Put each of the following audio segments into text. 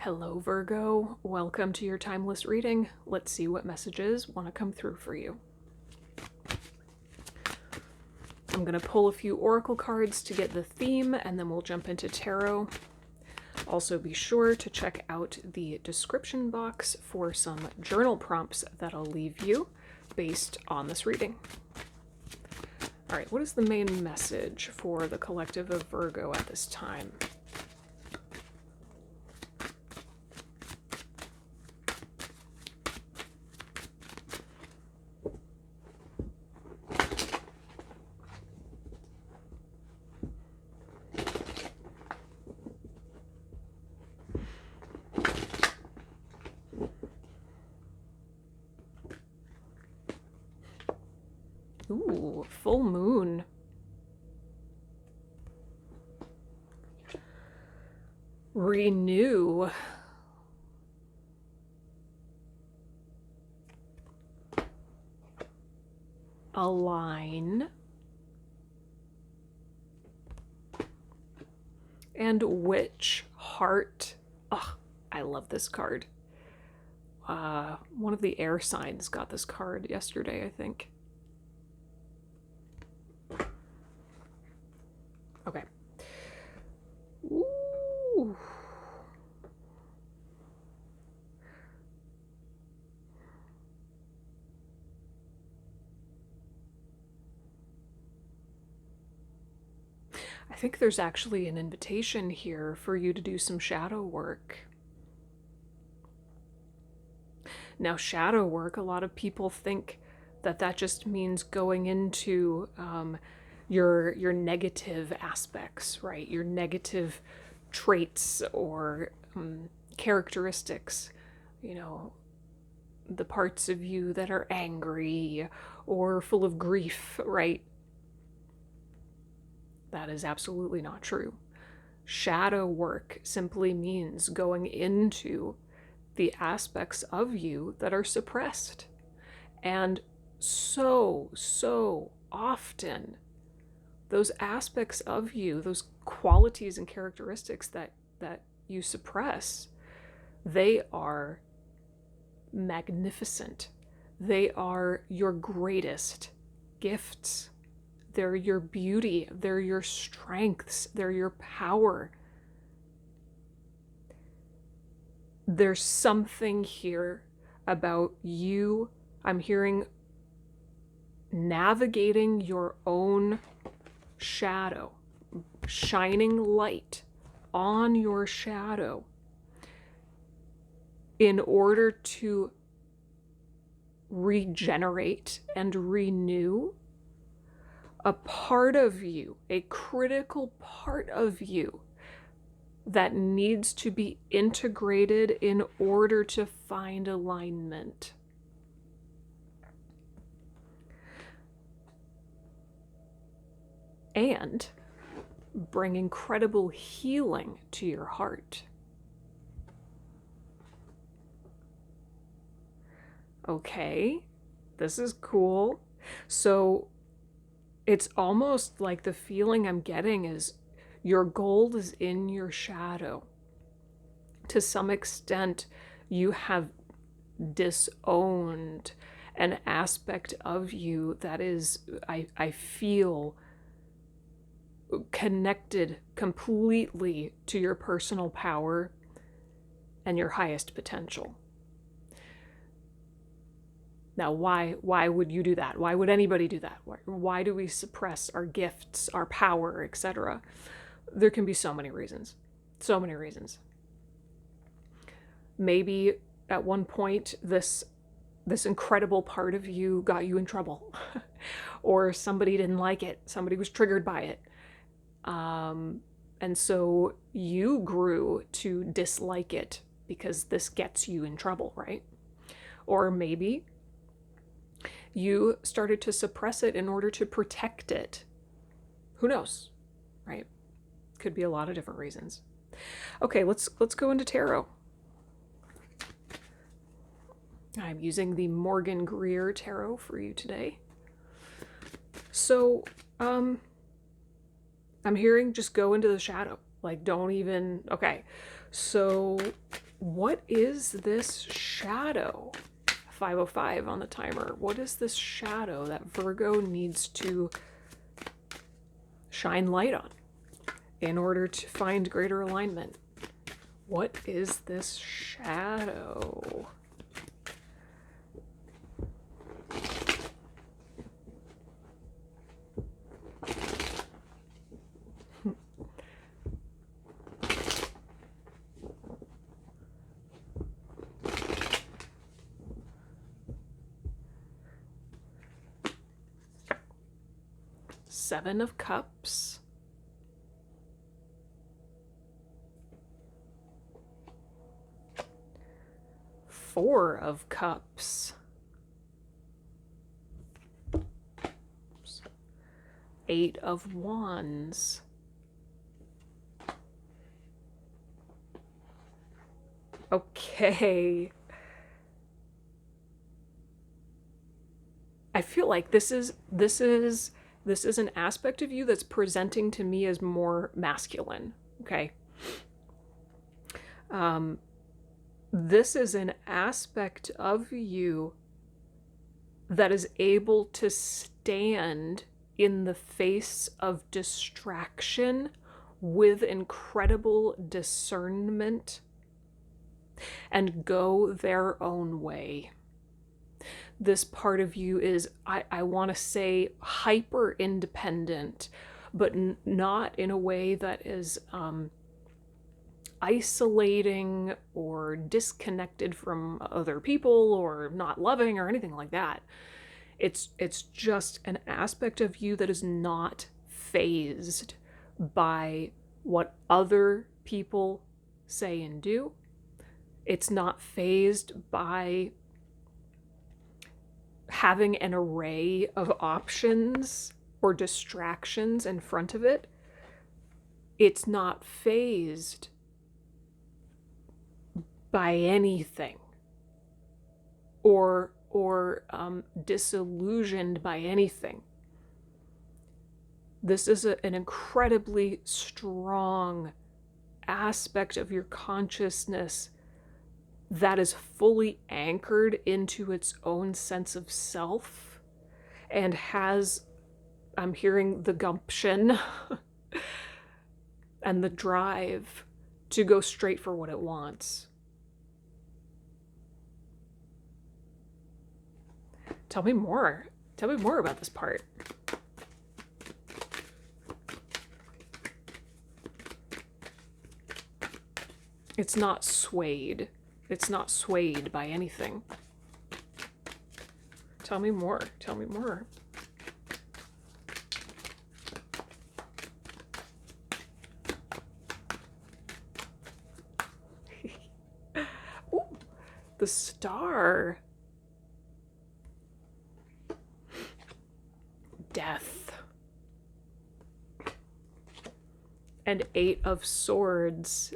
Hello, Virgo. Welcome to your timeless reading. Let's see what messages want to come through for you. I'm going to pull a few oracle cards to get the theme, and then we'll jump into tarot. Also, be sure to check out the description box for some journal prompts that I'll leave you based on this reading. All right, what is the main message for the collective of Virgo at this time? Ooh, full moon. Renew. Align. And Witch Heart. Oh, I love this card. One of the air signs got this card yesterday, I think. Okay. Ooh. I think there's actually an invitation here for you to do some shadow work. Now, shadow work, a lot of people think that that just means going into your negative aspects, right? Your negative traits or characteristics, you know, the parts of you that are angry or full of grief, right? That is absolutely not true. Shadow work simply means going into the aspects of you that are suppressed. And so often, those aspects of you, those qualities and characteristics that you suppress, they are magnificent. They are your greatest gifts. They're your beauty. They're your strengths. They're your power. There's something here about you. I'm hearing navigating your own shadow, shining light on your shadow in order to regenerate and renew a part of you, a critical part of you that needs to be integrated in order to find alignment. And bring incredible healing to your heart. Okay, this is cool. So it's almost like the feeling I'm getting is your gold is in your shadow. To some extent, you have disowned an aspect of you that is, I feel, connected completely to your personal power and your highest potential. Now, why would you do that? Why would anybody do that? Why do we suppress our gifts, our power, etc.? There can be so many reasons. So many reasons. Maybe at one point this incredible part of you got you in trouble. Or somebody didn't like it. Somebody was triggered by it. And so you grew to dislike it because this gets you in trouble, right? Or maybe you started to suppress it in order to protect it. Who knows, right? Could be a lot of different reasons. Okay, let's go into tarot. I'm using the Morgan Greer Tarot for you today. So, I'm hearing just go into the shadow. Like, don't even, okay. So what is this shadow? 5:05 on the timer. What is this shadow that Virgo needs to shine light on in order to find greater alignment? What is this shadow? Seven of Cups. Four of Cups. Eight of Wands. Okay. I feel like this is an aspect of you that's presenting to me as more masculine. Okay. This is an aspect of you that is able to stand in the face of distraction with incredible discernment and go their own way. This part of you is, I want to say, hyper independent, but not in a way that is isolating or disconnected from other people or not loving or anything like that. It's just an aspect of you that is not fazed by what other people say and do. It's not fazed by having an array of options or distractions in front of it. It's not fazed by anything or disillusioned by anything. This is an incredibly strong aspect of your consciousness that is fully anchored into its own sense of self and has, I'm hearing, the gumption and the drive to go straight for what it wants. Tell me more. Tell me more about this part. It's not swayed. It's not swayed by anything. Tell me more. Tell me more. Ooh, the Star. Death. And Eight of Swords.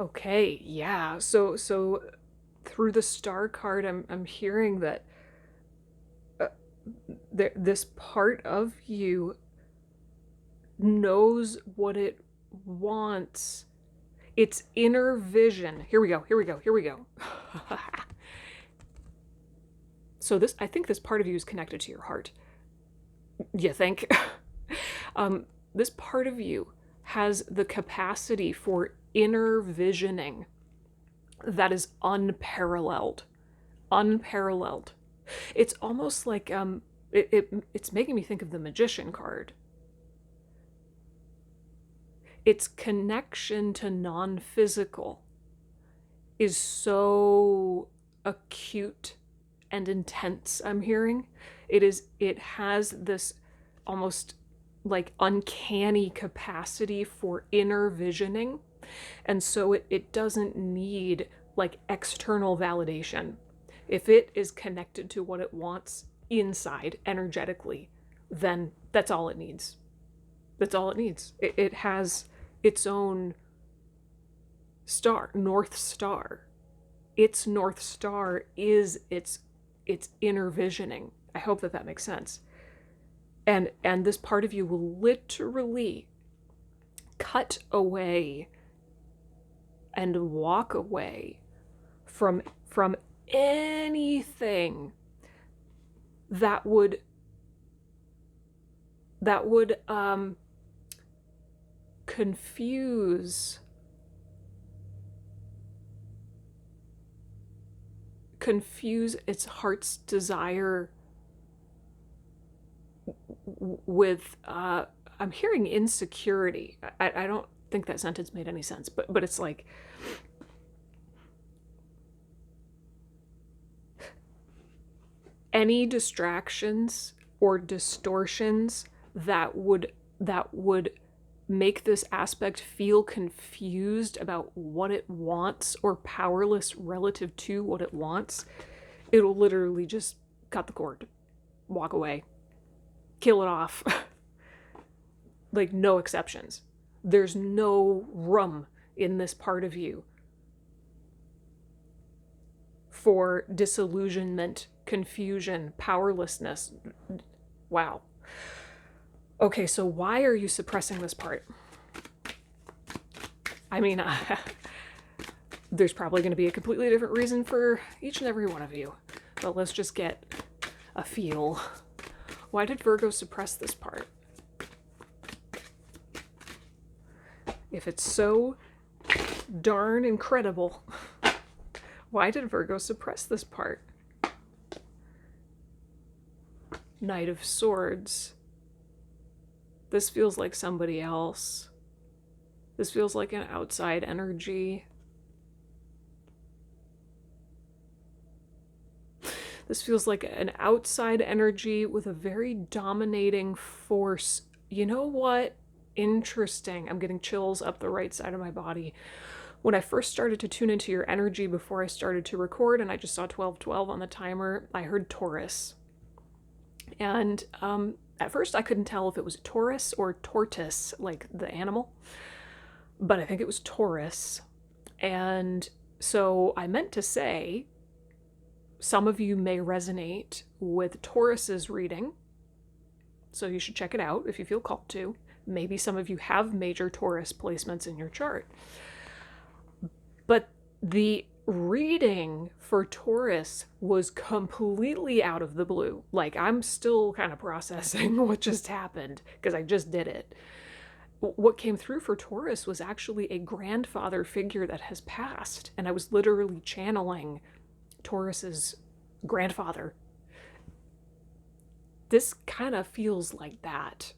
Okay, yeah. So through the Star card, I'm hearing that this part of you knows what it wants. Its inner vision. Here we go. Here we go. Here we go. So I think this part of you is connected to your heart. You think? This part of you has the capacity for inner visioning that is unparalleled. Unparalleled. It's almost like it's making me think of the Magician card. Its connection to non-physical is so acute and intense, I'm hearing. It has this almost like uncanny capacity for inner visioning. And so it doesn't need like external validation. If it is connected to what it wants inside energetically, then that's all it needs. That's all it needs. It has its own star, North Star. its North Star is its inner visioning. I hope that that makes sense. And this part of you will literally cut away and walk away from anything that would confuse its heart's desire with I'm hearing insecurity. I don't think that sentence made any sense, but it's like any distractions or distortions that would make this aspect feel confused about what it wants or powerless relative to what it wants, it'll literally just cut the cord, walk away, kill it off. Like, no exceptions. There's no room in this part of you for disillusionment, confusion, powerlessness. Wow. Okay, so why are you suppressing this part? I mean, there's probably going to be a completely different reason for each and every one of you, but let's just get a feel. Why did Virgo suppress this part? If it's so darn incredible, why did Virgo suppress this part? Knight of Swords. This feels like somebody else. This feels like an outside energy. This feels like an outside energy with a very dominating force. You know what? Interesting. I'm getting chills up the right side of my body. When I first started to tune into your energy before I started to record, and I just saw 1212 on the timer, I heard Taurus. And at first I couldn't tell if it was Taurus or tortoise, like the animal, but I think it was Taurus. And so I meant to say, some of you may resonate with Taurus's reading, so you should check it out if you feel called to. Maybe some of you have major Taurus placements in your chart. But the reading for Taurus was completely out of the blue. Like, I'm still kind of processing what just happened because I just did it. What came through for Taurus was actually a grandfather figure that has passed, and I was literally channeling Taurus's grandfather. This kind of feels like that.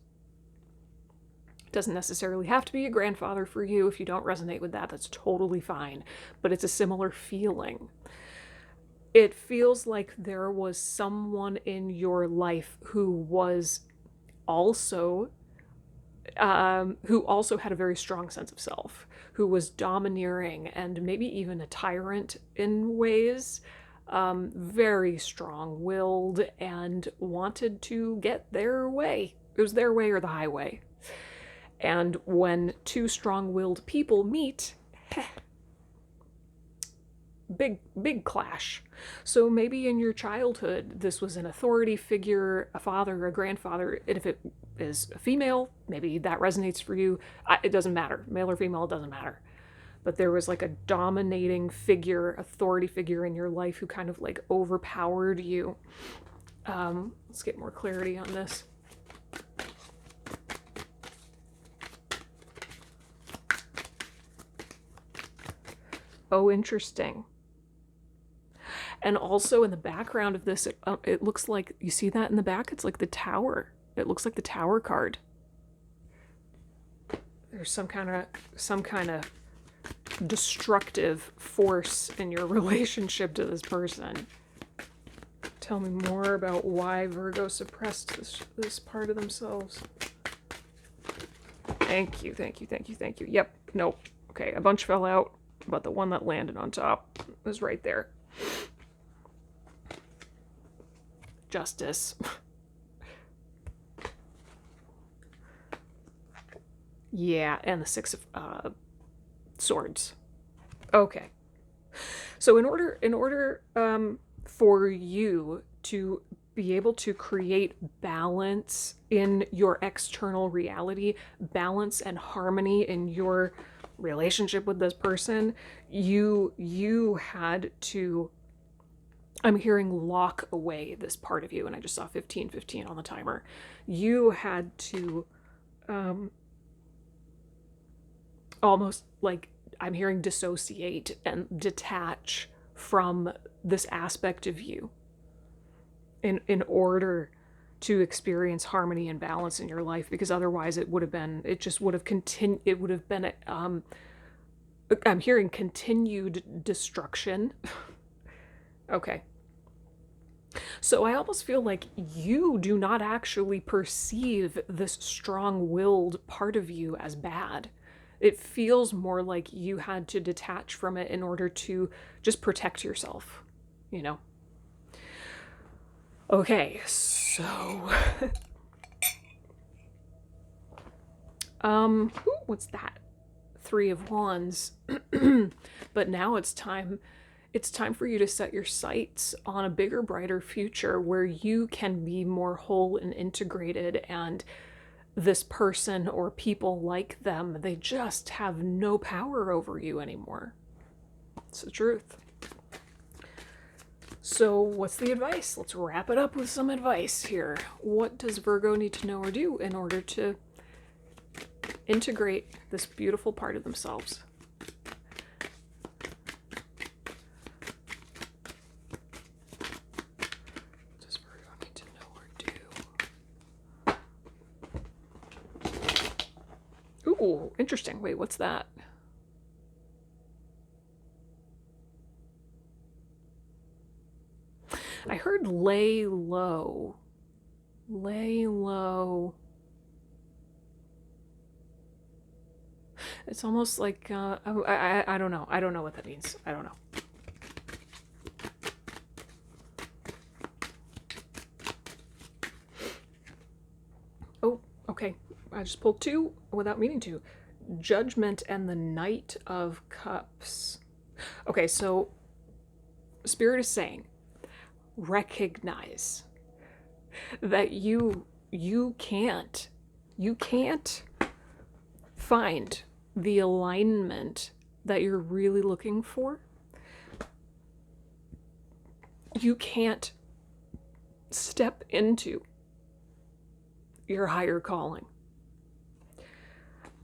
Doesn't necessarily have to be a grandfather for you. If you don't resonate with that, that's totally fine. But it's a similar feeling. It feels like there was someone in your life who was also had a very strong sense of self, who was domineering and maybe even a tyrant in ways, very strong-willed and wanted to get their way. It was their way or the highway. And when two strong-willed people meet, big clash. So maybe in your childhood, this was an authority figure, a father, a grandfather. And if it is a female, maybe that resonates for you. It doesn't matter. Male or female, it doesn't matter. But there was like a dominating figure, authority figure in your life who kind of like overpowered you. Let's get more clarity on this. Oh, interesting. And also in the background of this, it looks like, you see that in the back? It's like the tower. It looks like the tower card. There's some kind of destructive force in your relationship to this person. Tell me more about why Virgo suppressed this part of themselves. Thank you. Yep, nope. Okay, a bunch fell out, but the one that landed on top was right there. Justice. Yeah, and the Six of Swords. Okay. So in order for you to be able to create balance in your external reality, balance and harmony in your relationship with this person, you had to, I'm hearing, lock away this part of you, and I just saw 15:15 on the timer. You had to almost, like, I'm hearing, dissociate and detach from this aspect of you in order to experience harmony and balance in your life, because otherwise it just would have continued, it would have been I'm hearing continued destruction. Okay. So I almost feel like you do not actually perceive this strong-willed part of you as bad. It feels more like you had to detach from it in order to just protect yourself, you know? Okay, so what's that? 3 of Wands. But now it's time for you to set your sights on a bigger, brighter future where you can be more whole and integrated, and this person or people like them, they just have no power over you anymore. It's the truth. So what's the advice? Let's wrap it up with some advice here. What does Virgo need to know or do in order to integrate this beautiful part of themselves? What does Virgo need to know or do? Ooh, interesting. Wait, what's that? I heard lay low. Lay low. It's almost like, I don't know. I don't know what that means. I don't know. Oh, okay. I just pulled 2 without meaning to. Judgment and the Knight of Cups. Okay, so Spirit is saying, recognize that you can't find the alignment that you're really looking for. You can't step into your higher calling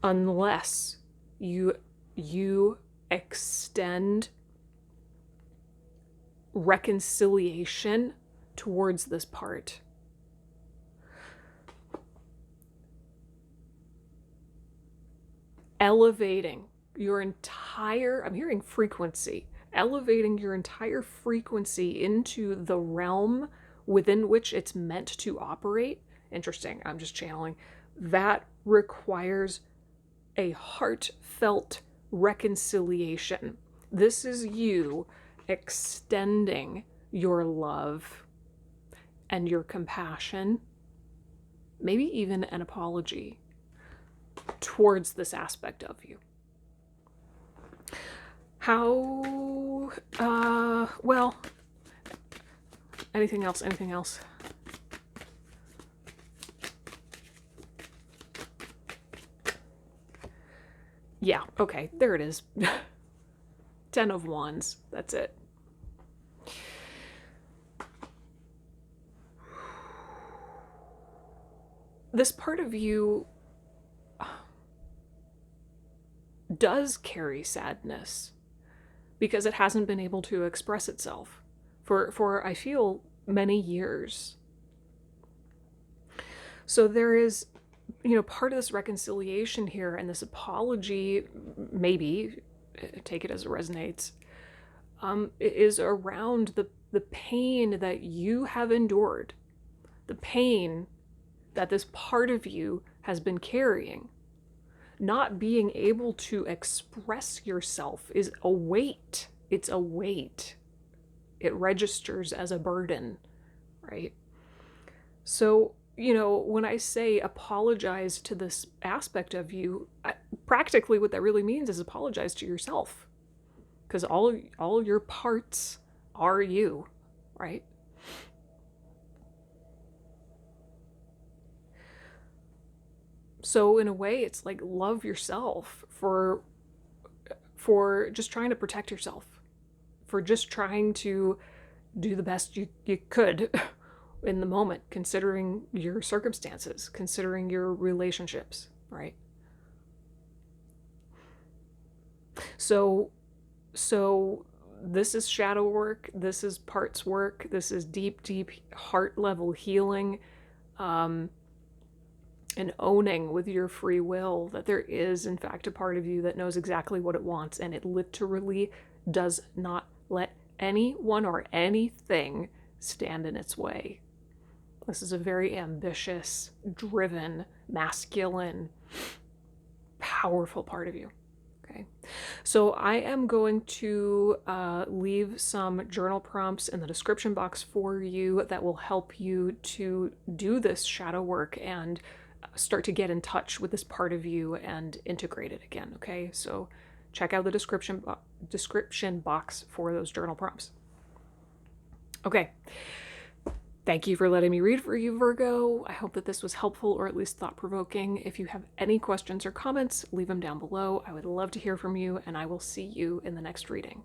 unless you extend reconciliation towards this part. Elevating your entire, I'm hearing frequency, elevating your entire frequency into the realm within which it's meant to operate. Interesting, I'm just channeling. That requires a heartfelt reconciliation. This is you extending your love and your compassion, maybe even an apology towards this aspect of you. How, well, anything else? Yeah, okay, there it is. 10 of Wands, that's it. This part of you does carry sadness because it hasn't been able to express itself for I feel, many years. So there is, part of this reconciliation here and this apology, maybe, take it as it resonates, is around the pain that you have endured, the pain that this part of you has been carrying. Not being able to express yourself is a weight. It's a weight. It registers as a burden, right? So, when I say apologize to this aspect of you, practically what that really means is apologize to yourself. because all your parts are you, right? So in a way, it's like love yourself for just trying to protect yourself, for just trying to do the best you could in the moment, considering your circumstances, considering your relationships, right? So so this is shadow work, this is parts work, this is deep heart level healing, um, and owning with your free will that there is in fact a part of you that knows exactly what it wants, and it literally does not let anyone or anything stand in its way. This is a very ambitious, driven, masculine, powerful part of you. Okay, so I am going to leave some journal prompts in the description box for you that will help you to do this shadow work and start to get in touch with this part of you and integrate it again. Okay, so check out the description box for those journal prompts. Okay. Thank you for letting me read for you, Virgo. I hope that this was helpful or at least thought-provoking. If you have any questions or comments, leave them down below. I would love to hear from you, and I will see you in the next reading.